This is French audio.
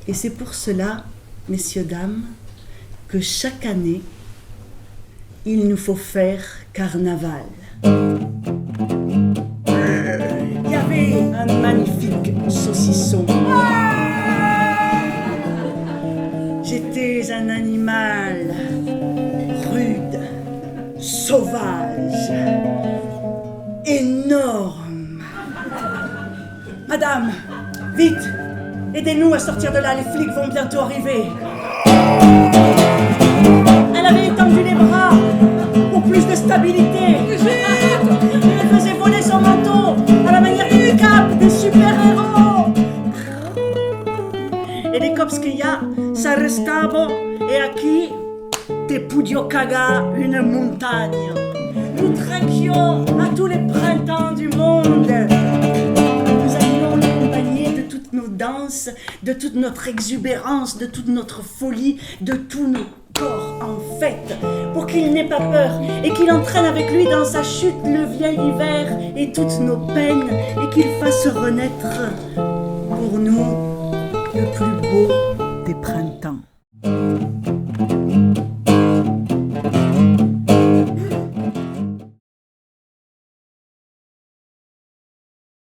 Et c'est pour cela, messieurs, dames, que chaque année, il nous faut faire carnaval. Il y avait un magnifique saucisson. J'étais un animal rude, sauvage, énorme. Madame, vite, aidez-nous à sortir de là, les flics vont bientôt arriver. Elle avait étendu les bras pour plus de stabilité. Et elle faisait voler son manteau à la manière du cap des super-héros. Et les cops qu'il y a s'arrestavo et aquí te podio caga une montagne. Nous trinquions à tous les printemps du monde. Nous allions l'accompagner de toutes nos danses, de toute notre exubérance, de toute notre folie, de tous nos corps en fête, pour qu'il n'ait pas peur et qu'il entraîne avec lui dans sa chute le vieil hiver et toutes nos peines et qu'il fasse renaître pour nous le plus beau